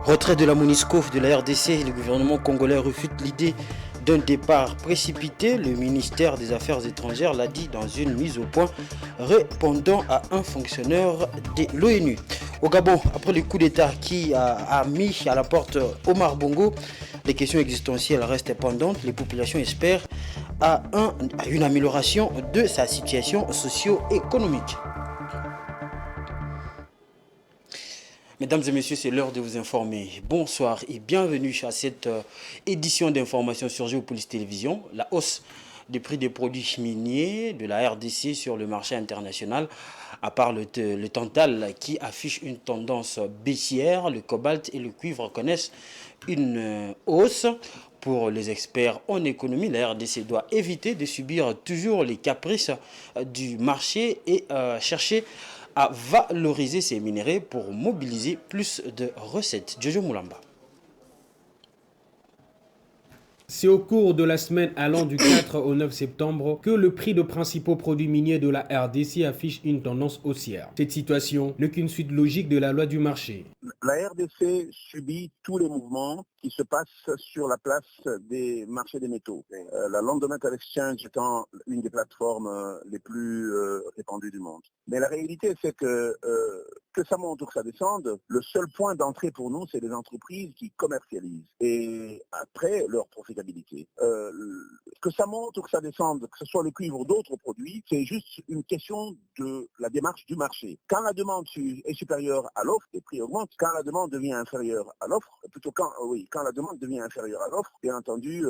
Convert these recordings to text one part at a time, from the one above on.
Retrait de la MONUSCO de la RDC, le gouvernement congolais refute l'idée d'un départ précipité. Le ministère des Affaires étrangères l'a dit dans une mise au point répondant à un fonctionnaire de l'ONU. Au Gabon, après le coup d'État qui a mis à la porte Omar Bongo, les questions existentielles restent pendantes. Les populations espèrent à une amélioration de sa situation socio-économique. Mesdames et messieurs, c'est l'heure de vous informer. Bonsoir et bienvenue à cette édition d'information sur Géopolis Télévision. La hausse des prix des produits miniers de la RDC sur le marché international, à part le tantal qui affiche une tendance baissière, le cobalt et le cuivre connaissent une hausse. Pour les experts en économie, la RDC doit éviter de subir toujours les caprices du marché et chercher à valoriser ces minéraux pour mobiliser plus de recettes. Jojo Moulamba. C'est au cours de la semaine allant du 4 au 9 septembre que le prix de principaux produits miniers de la RDC affiche une tendance haussière. Cette situation n'est qu'une suite logique de la loi du marché. La RDC subit tous les mouvements qui se passent sur la place des marchés des métaux. La London Metal Exchange étant une des plateformes les plus répandues du monde. Mais la réalité, c'est que ça monte ou que ça descende, le seul point d'entrée pour nous, c'est les entreprises qui commercialisent. Et après, leur profitabilité. Que ça monte ou que ça descende, que ce soit le cuivre ou d'autres produits, c'est juste une question de la démarche du marché. Quand la demande est supérieure à l'offre, les prix augmentent. Quand la demande devient inférieure à l'offre, plutôt quand la demande devient inférieure à l'offre, bien entendu,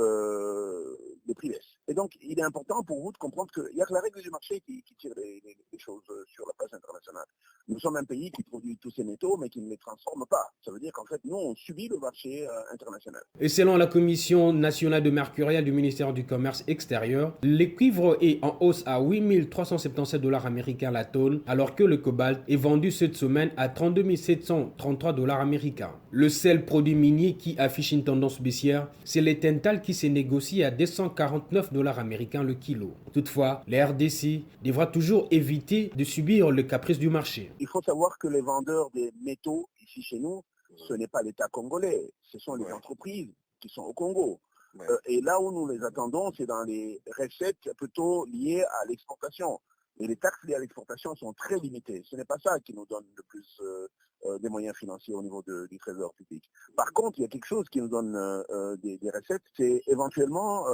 les prix baissent. Et donc, il est important pour vous de comprendre qu'il n'y a que la règle du marché qui tire les choses sur la place internationale. Nous sommes un pays qui produit tous ces métaux, mais qui ne les transforme pas. Ça veut dire qu'en fait, nous, on subit le marché international. Et selon la Commission nationale de mercurial du ministère du Commerce extérieur, le cuivre est en hausse à 8 377 $ américains la tonne, alors que le cobalt est vendu cette semaine à 32 733 $ américains. Le seul produit minier qui affiche une tendance baissière, c'est le tantal qui se négocie à 249 $ américains le kilo. Toutefois, la RDC devra toujours éviter de subir le caprice du marché. Il faut savoir que les vendeurs des métaux ici chez nous, ce n'est pas l'État congolais, ce sont les entreprises qui sont au Congo. Et là où nous les attendons, c'est dans les recettes plutôt liées à l'exportation. Et les taxes liées à l'exportation sont très limitées. Ce n'est pas ça qui nous donne le plus des moyens financiers au niveau du trésor public. Par contre, il y a quelque chose qui nous donne des recettes, c'est éventuellement,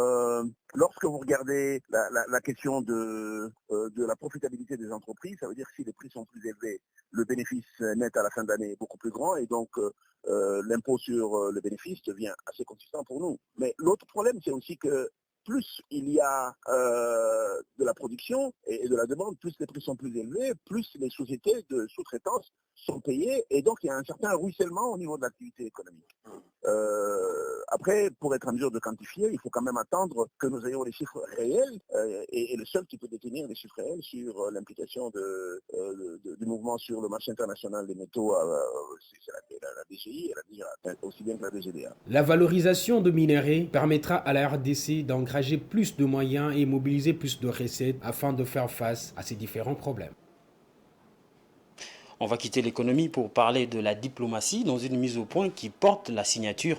lorsque vous regardez la question de la profitabilité des entreprises, ça veut dire que si les prix sont plus élevés, le bénéfice net à la fin d'année est beaucoup plus grand et donc l'impôt sur le bénéfice devient assez consistant pour nous. Mais l'autre problème, c'est aussi que plus il y a de la production et de la demande, plus les prix sont plus élevés, plus les sociétés de sous-traitance sont payées et donc il y a un certain ruissellement au niveau de l'activité économique. Après, pour être en mesure de quantifier, il faut quand même attendre que nous ayons les chiffres réels et le seul qui peut détenir les chiffres réels sur l'implication du mouvement sur le marché international des métaux, c'est la DGI et la DIRA, aussi bien que la DGDA. La valorisation de minéraux permettra à la RDC d'engager plus de moyens et mobiliser plus de recettes afin de faire face à ces différents problèmes. On va quitter l'économie pour parler de la diplomatie dans une mise au point qui porte la signature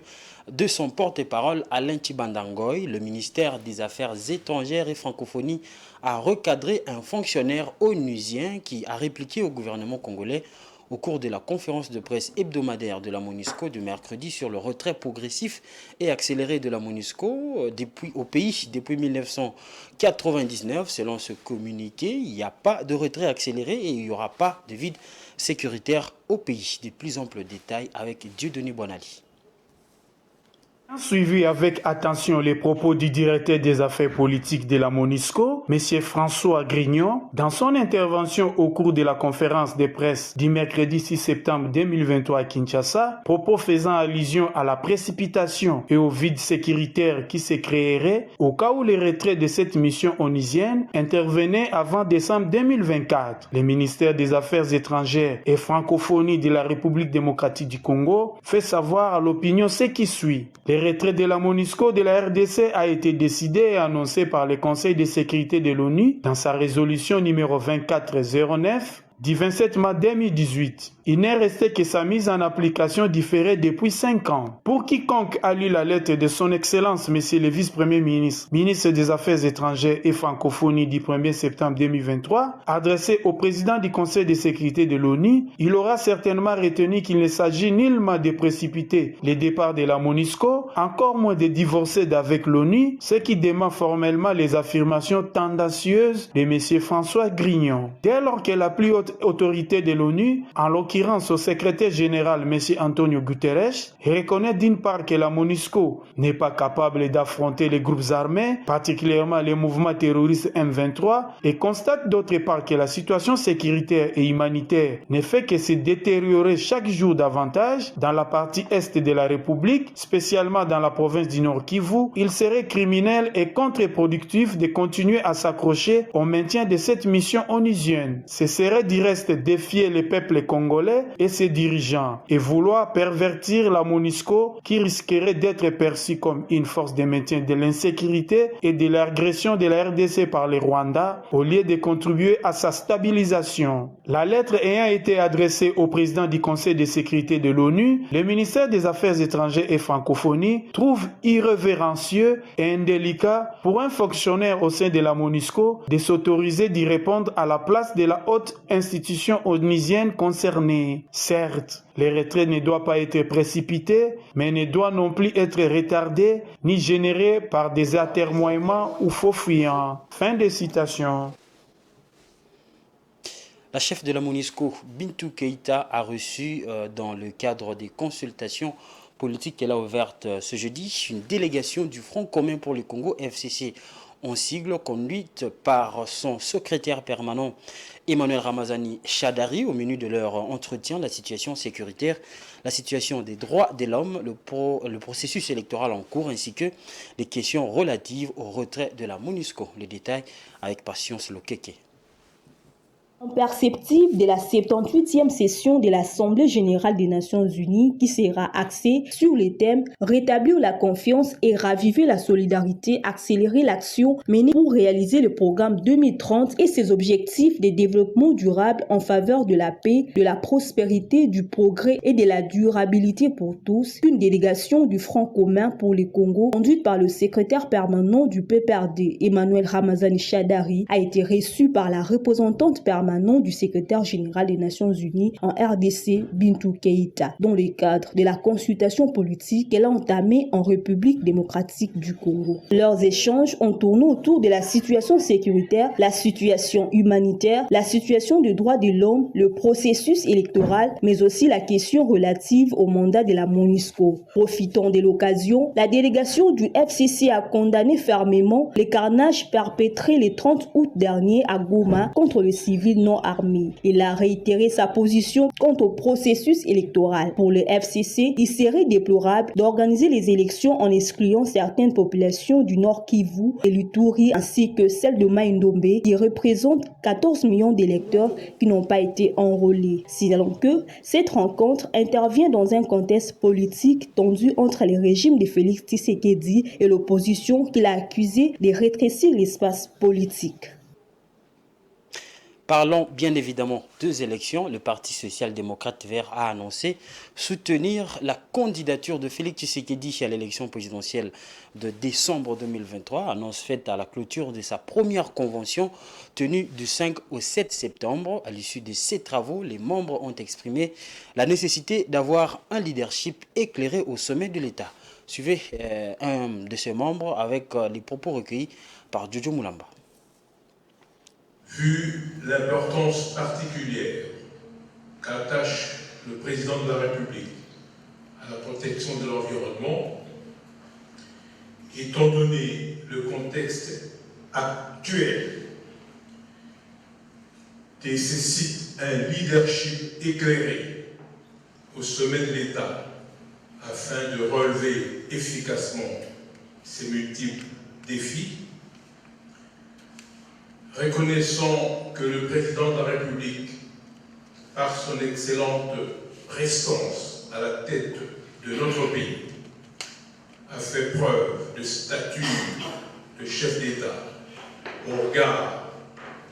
de son porte-parole Alain Chibandangoy. Le ministère des Affaires étrangères et francophonie a recadré un fonctionnaire onusien qui a répliqué au gouvernement congolais au cours de la conférence de presse hebdomadaire de la MONUSCO du mercredi sur le retrait progressif et accéléré de la MONUSCO au pays depuis 1999. Selon ce communiqué, il n'y a pas de retrait accéléré et il n'y aura pas de vide sécuritaire au pays. De plus amples détails avec Dieudonné Bonali. Suivi avec attention les propos du directeur des affaires politiques de la MONUSCO, M. François Grignon, dans son intervention au cours de la conférence de presse du mercredi 6 septembre 2023 à Kinshasa, propos faisant allusion à la précipitation et au vide sécuritaire qui se créerait au cas où les retraits de cette mission onusienne intervenaient avant décembre 2024. Le ministère des Affaires étrangères et francophonie de la République démocratique du Congo fait savoir à l'opinion ce qui suit. Le retrait de la MONUSCO de la RDC a été décidé et annoncé par le Conseil de sécurité de l'ONU dans sa résolution numéro 2409 du 27 mars 2018. Il n'est resté que sa mise en application différée depuis 5 ans. Pour quiconque a lu la lettre de son Excellence, Monsieur le Vice-Premier ministre, ministre des Affaires étrangères et francophonie du 1er septembre 2023, adressée au président du Conseil de sécurité de l'ONU, il aura certainement retenu qu'il ne s'agit nullement de précipiter le départ de la MONUSCO, encore moins de divorcer d'avec l'ONU, ce qui dément formellement les affirmations tendancieuses de M. François Grignon. Dès lors que la plus haute autorité de l'ONU, en l'occurrence au secrétaire général M. Antonio Guterres, reconnaît d'une part que la MONUSCO n'est pas capable d'affronter les groupes armés, particulièrement les mouvements terroristes M23, et constate d'autre part que la situation sécuritaire et humanitaire ne fait que se détériorer chaque jour davantage dans la partie est de la République, spécialement dans la province du Nord Kivu, il serait criminel et contre-productif de continuer à s'accrocher au maintien de cette mission onusienne. Ce serait du reste défier le peuple congolais et ses dirigeants et vouloir pervertir la MONUSCO qui risquerait d'être perçue comme une force de maintien de l'insécurité et de l'agression de la RDC par le Rwanda au lieu de contribuer à sa stabilisation. La lettre ayant été adressée au président du Conseil de sécurité de l'ONU, le ministère des Affaires étrangères et francophonie trouve irrévérencieux et indélicat pour un fonctionnaire au sein de la MONUSCO de s'autoriser d'y répondre à la place de la haute institution onusienne concernée. Certes, le retrait ne doit pas être précipité, mais ne doit non plus être retardé ni généré par des atermoiements ou faux fuyants. Fin de citation. La chef de la MONUSCO, Bintou Keïta, a reçu dans le cadre des consultations politiques qu'elle a ouvertes ce jeudi une délégation du Front commun pour le Congo, FCC, en sigle, conduite par son secrétaire permanent Emmanuel Ramazani Shadari. Au menu de leur entretien, la situation sécuritaire, la situation des droits de l'homme, le processus électoral en cours ainsi que les questions relatives au retrait de la MONUSCO. Les détails avec Patience Lokeke. Perceptive de la 78e session de l'Assemblée générale des Nations unies qui sera axée sur les thèmes rétablir la confiance et raviver la solidarité, accélérer l'action menée pour réaliser le programme 2030 et ses objectifs de développement durable en faveur de la paix, de la prospérité, du progrès et de la durabilité pour tous. Une délégation du Front commun pour le Congo, conduite par le secrétaire permanent du PPRD, Emmanuel Ramazani Shadari, a été reçue par la représentante permanente du secrétaire général des Nations Unies en RDC, Bintou Keïta, dans le cadre de la consultation politique qu'elle a entamée en République démocratique du Congo. Leurs échanges ont tourné autour de la situation sécuritaire, la situation humanitaire, la situation des droits de l'homme, le processus électoral, mais aussi la question relative au mandat de la MONUSCO. Profitant de l'occasion, la délégation du FCC a condamné fermement les carnages perpétrés le 30 août dernier à Goma contre les civils non armés. Il a réitéré sa position quant au processus électoral. Pour le FCC, il serait déplorable d'organiser les élections en excluant certaines populations du Nord Kivu et l'Ituri ainsi que celle de Maïndombe qui représentent 14 millions d'électeurs qui n'ont pas été enrôlés. Signalons que cette rencontre intervient dans un contexte politique tendu entre les régimes de Félix Tshisekedi et l'opposition qu'il a accusé de rétrécir l'espace politique. Parlons bien évidemment deux élections. Le Parti social-démocrate vert a annoncé soutenir la candidature de Félix Tshisekedi à l'élection présidentielle de décembre 2023, annonce faite à la clôture de sa première convention tenue du 5 au 7 septembre. À l'issue de ces travaux, les membres ont exprimé la nécessité d'avoir un leadership éclairé au sommet de l'État. Suivez un de ces membres avec les propos recueillis par Jojo Moulamba. Vu l'importance particulière qu'attache le président de la République à la protection de l'environnement, étant donné le contexte actuel, nécessite un leadership éclairé au sommet de l'État afin de relever efficacement ces multiples défis. Reconnaissant que le président de la République, par son excellente prestance à la tête de notre pays, a fait preuve de statut de chef d'État au regard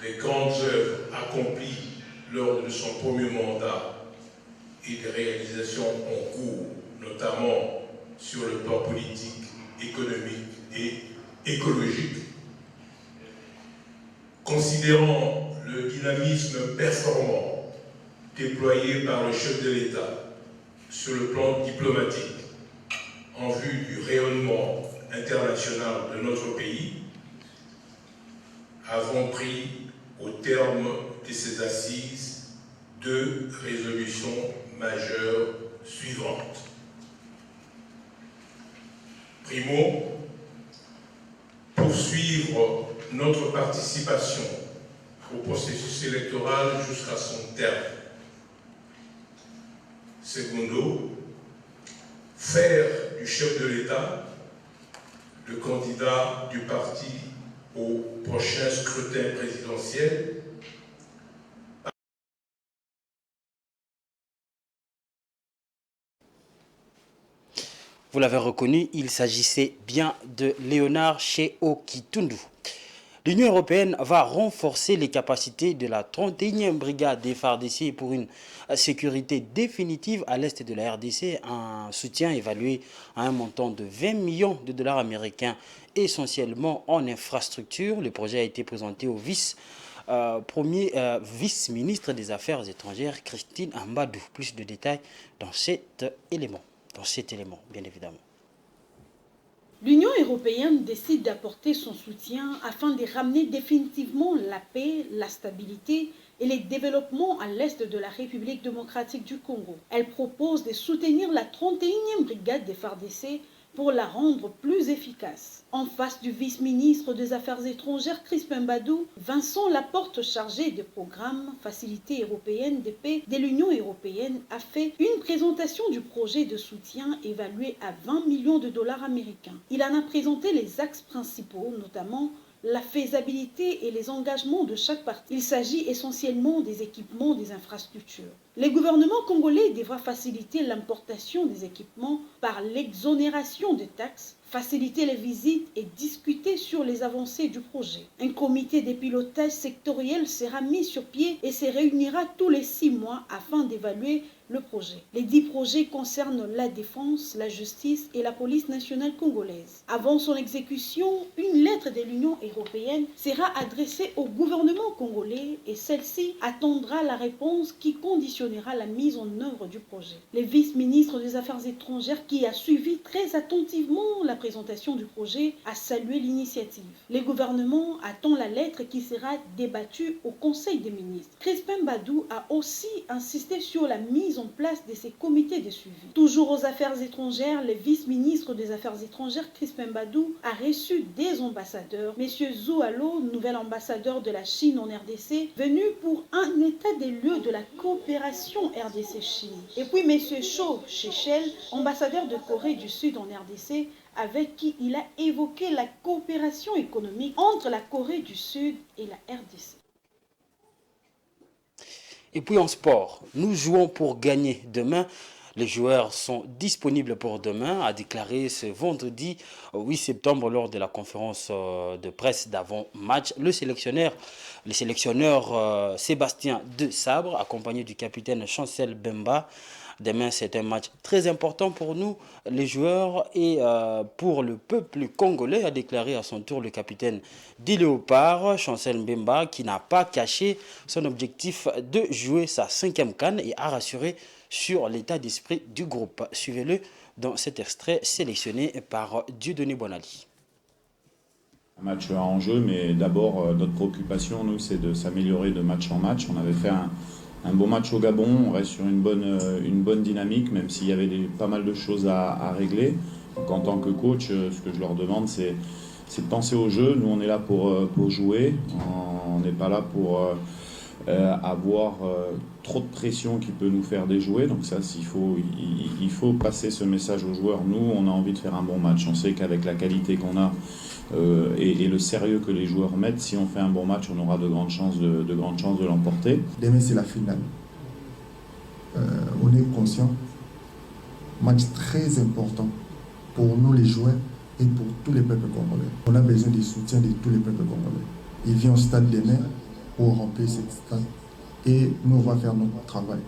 des grandes œuvres accomplies lors de son premier mandat et des réalisations en cours, notamment sur le plan politique, économique et écologique. Considérant le dynamisme performant déployé par le chef de l'État sur le plan diplomatique en vue du rayonnement international de notre pays, avons pris au terme de ces assises 2 résolutions majeures suivantes. Primo, poursuivre notre participation au processus électoral jusqu'à son terme. Secondo, faire du chef de l'État le candidat du parti au prochain scrutin présidentiel. Vous l'avez reconnu, il s'agissait bien de Léonard Tsheo-Kitundu. L'Union européenne va renforcer les capacités de la 31e brigade des FARDC pour une sécurité définitive à l'est de la RDC, un soutien évalué à un montant de 20 millions de dollars américains, essentiellement en infrastructure. Le projet a été présenté au vice-ministre des Affaires étrangères, Christine Mbadou. Plus de détails dans cet élément, bien évidemment. L'Union européenne décide d'apporter son soutien afin de ramener définitivement la paix, la stabilité et les développements à l'est de la République démocratique du Congo. Elle propose de soutenir la 31e brigade des FARDC pour la rendre plus efficace. En face du vice-ministre des Affaires étrangères Crispin Mbadou, Vincent Laporte, chargé des programmes Facilité européenne de paix de l'Union européenne, a fait une présentation du projet de soutien évalué à 20 millions de dollars américains. Il en a présenté les axes principaux, notamment la faisabilité et les engagements de chaque partie. Il s'agit essentiellement des équipements des infrastructures. Le gouvernement congolais devra faciliter l'importation des équipements par l'exonération des taxes, faciliter les visites et discuter sur les avancées du projet. Un comité de pilotage sectoriel sera mis sur pied et se réunira tous les 6 mois afin d'évaluer le projet. Les 10 projets concernent la défense, la justice et la police nationale congolaise. Avant son exécution, une lettre de l'Union européenne sera adressée au gouvernement congolais et celle-ci attendra la réponse qui conditionnera la mise en œuvre du projet. Le vice-ministre des Affaires étrangères, qui a suivi très attentivement la présentation du projet, a salué l'initiative. Le gouvernement attend la lettre qui sera débattue au Conseil des ministres. Crispin Mbadou a aussi insisté sur la mise en place de ces comités de suivi. Toujours aux affaires étrangères, le vice-ministre des Affaires étrangères Crispin Mbadou a reçu des ambassadeurs. Monsieur Zhou Alo, nouvel ambassadeur de la Chine en RDC, venu pour un état des lieux de la coopération RDC-Chine. Et puis Monsieur Cho Shechel, ambassadeur de Corée du Sud en RDC, avec qui il a évoqué la coopération économique entre la Corée du Sud et la RDC. Et puis en sport, nous jouons pour gagner demain. Les joueurs sont disponibles pour demain, a déclaré ce vendredi 8 septembre lors de la conférence de presse d'avant-match le sélectionneur Sébastien De Sabre, accompagné du capitaine Chancel Mbemba. Demain, c'est un match très important pour nous, les joueurs, et pour le peuple congolais, a déclaré à son tour le capitaine des Léopards, Chancel Mbemba, qui n'a pas caché son objectif de jouer sa 5e CAN et a rassuré sur l'état d'esprit du groupe. Suivez-le dans cet extrait sélectionné par Dieudonné Bonali. Un match en jeu, mais d'abord, notre préoccupation, nous, c'est de s'améliorer de match en match. On avait fait un beau match au Gabon, on reste sur une bonne dynamique, même s'il y avait pas mal de choses à régler. Donc, en tant que coach, ce que je leur demande, c'est de penser au jeu. Nous, on est là pour jouer, on n'est pas là pour avoir trop de pression qui peut nous faire déjouer. Donc ça, il faut passer ce message aux joueurs. Nous, on a envie de faire un bon match. On sait qu'avec la qualité qu'on a et le sérieux que les joueurs mettent, si on fait un bon match, on aura de grandes chances de l'emporter. Demain, c'est la finale. On est conscient. Match très important pour nous les joueurs et pour tous les peuples congolais. On a besoin du soutien de tous les peuples congolais. Ils viennent au stade demain pour remplir ce stade et nous on va faire notre travail.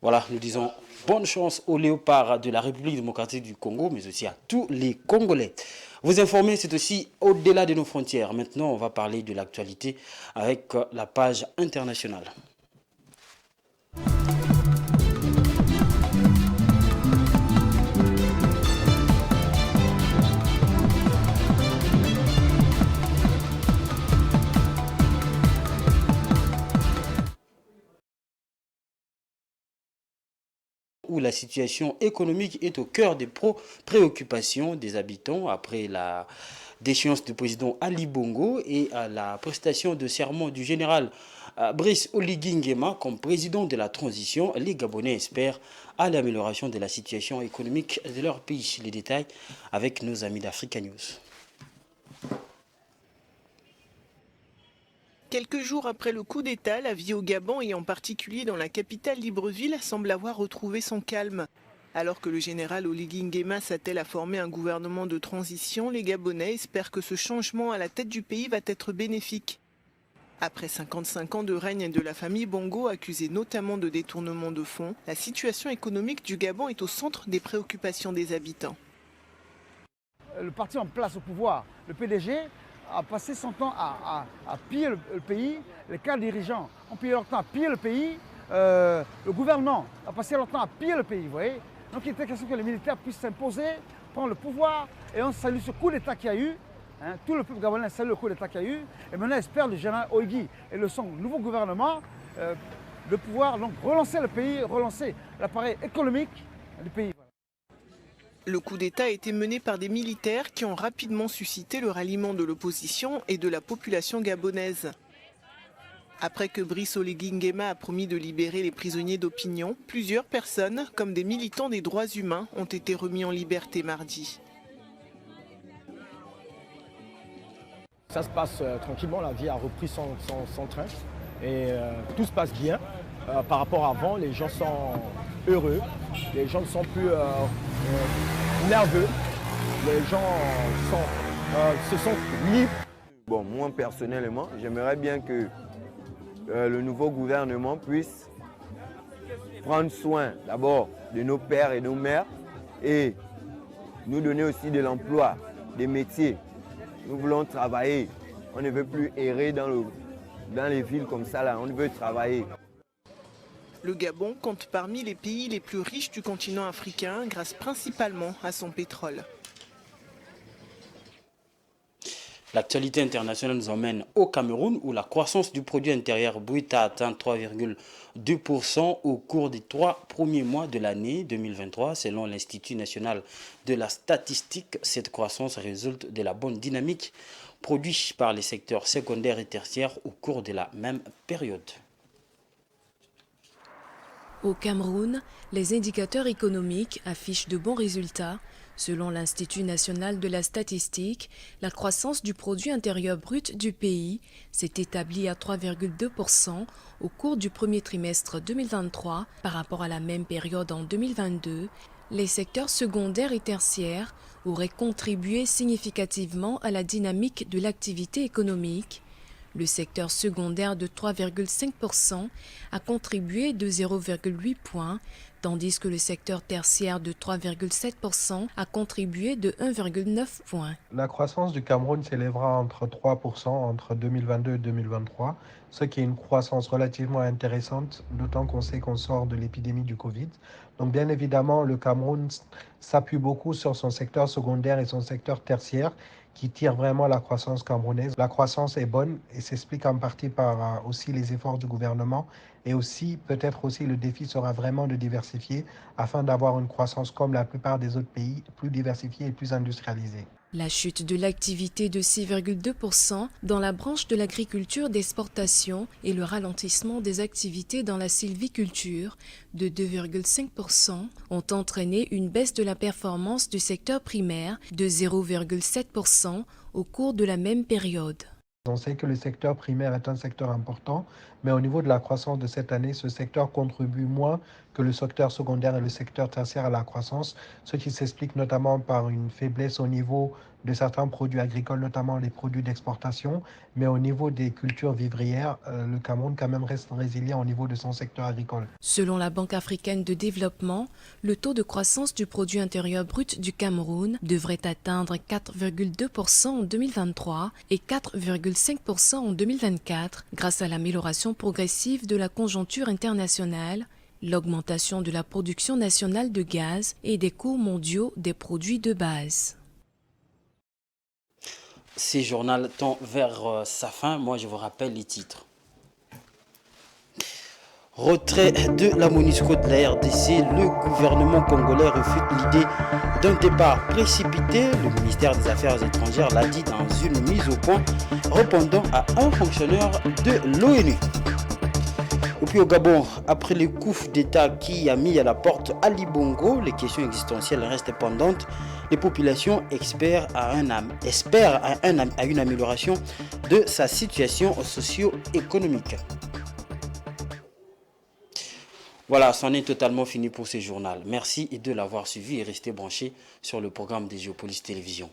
Voilà, nous disons bonne chance aux léopards de la République démocratique du Congo, mais aussi à tous les Congolais. Vous informer, c'est aussi au-delà de nos frontières. Maintenant, on va parler de l'actualité avec la page internationale. Où la situation économique est au cœur des préoccupations des habitants après la déchéance du président Ali Bongo et à la prestation de serment du général Brice Oligui Nguema comme président de la transition. Les Gabonais espèrent à l'amélioration de la situation économique de leur pays. Les détails avec nos amis d'Africa News. Quelques jours après le coup d'État, la vie au Gabon et en particulier dans la capitale Libreville semble avoir retrouvé son calme. Alors que le général Oligui Nguema s'attelle à former un gouvernement de transition, les Gabonais espèrent que ce changement à la tête du pays va être bénéfique. Après 55 ans de règne de la famille Bongo, accusée notamment de détournement de fonds, la situation économique du Gabon est au centre des préoccupations des habitants. Le parti en place au pouvoir, le PDG, a passé son temps à piller le pays. Les cadres dirigeants ont pillé leur temps à piller le pays. Le gouvernement a passé leur temps à piller le pays, vous voyez. Donc il était question que les militaires puissent s'imposer, prendre le pouvoir. Et on salue ce coup d'État qu'il y a eu. Hein, tout le peuple gabonais salue le coup d'État qu'il y a eu. Et maintenant espère le général Oligui et son nouveau gouvernement de pouvoir donc relancer le pays, relancer l'appareil économique du pays. Le coup d'État a été mené par des militaires qui ont rapidement suscité le ralliement de l'opposition et de la population gabonaise. Après que Brice Oligui Nguema a promis de libérer les prisonniers d'opinion, plusieurs personnes, comme des militants des droits humains, ont été remis en liberté mardi. Ça se passe tranquillement, la vie a repris son train et tout se passe bien. Par rapport à avant, les gens sont heureux, les gens ne sont plus nerveux, les gens se sentent libres. Bon, moi personnellement, j'aimerais bien que le nouveau gouvernement puisse prendre soin d'abord de nos pères et nos mères et nous donner aussi de l'emploi, des métiers. Nous voulons travailler, on ne veut plus errer dans les villes comme ça, là. On veut travailler. Le Gabon compte parmi les pays les plus riches du continent africain grâce principalement à son pétrole. L'actualité internationale nous emmène au Cameroun où la croissance du produit intérieur brut a atteint 3,2% au cours des 3 premiers mois de l'année 2023 selon l'Institut national de la statistique. Cette croissance résulte de la bonne dynamique produite par les secteurs secondaires et tertiaires au cours de la même période. Au Cameroun, les indicateurs économiques affichent de bons résultats. Selon l'Institut national de la statistique, la croissance du produit intérieur brut du pays s'est établie à 3,2% au cours du premier trimestre 2023 par rapport à la même période en 2022. Les secteurs secondaires et tertiaires auraient contribué significativement à la dynamique de l'activité économique. Le secteur secondaire de 3,5% a contribué de 0,8 points, tandis que le secteur tertiaire de 3,7% a contribué de 1,9 points. La croissance du Cameroun s'élèvera entre 3% entre 2022 et 2023, ce qui est une croissance relativement intéressante, d'autant qu'on sait qu'on sort de l'épidémie du Covid. Donc bien évidemment, le Cameroun s'appuie beaucoup sur son secteur secondaire et son secteur tertiaire, qui tire vraiment la croissance camerounaise. La croissance est bonne et s'explique en partie par aussi les efforts du gouvernement et aussi peut-être aussi le défi sera vraiment de diversifier afin d'avoir une croissance comme la plupart des autres pays, plus diversifiée et plus industrialisée. La chute de l'activité de 6,2% dans la branche de l'agriculture d'exportation et le ralentissement des activités dans la sylviculture de 2,5% ont entraîné une baisse de la performance du secteur primaire de 0,7% au cours de la même période. On sait que le secteur primaire est un secteur important, mais au niveau de la croissance de cette année, ce secteur contribue moins que le secteur secondaire et le secteur tertiaire à la croissance, ce qui s'explique notamment par une faiblesse au niveau de certains produits agricoles, notamment les produits d'exportation. Mais au niveau des cultures vivrières, le Cameroun quand même reste résilient au niveau de son secteur agricole. Selon la Banque africaine de développement, le taux de croissance du produit intérieur brut du Cameroun devrait atteindre 4,2% en 2023 et 4,5% en 2024 grâce à l'amélioration progressive de la conjoncture internationale, l'augmentation de la production nationale de gaz et des cours mondiaux des produits de base. Ce journal tend vers sa fin. Moi, je vous rappelle les titres. Retrait de la MONUSCO de la RDC. Le gouvernement congolais refute l'idée d'un départ précipité. Le ministère des Affaires étrangères l'a dit dans une mise au point répondant à un fonctionnaire de l'ONU. Et puis au Gabon, après le coup d'État qui a mis à la porte Ali Bongo, les questions existentielles restent pendantes. Les populations espèrent à une amélioration de sa situation socio-économique. Voilà, c'en est totalement fini pour ce journal. Merci de l'avoir suivi et restez branchés sur le programme des Géopolis Télévision.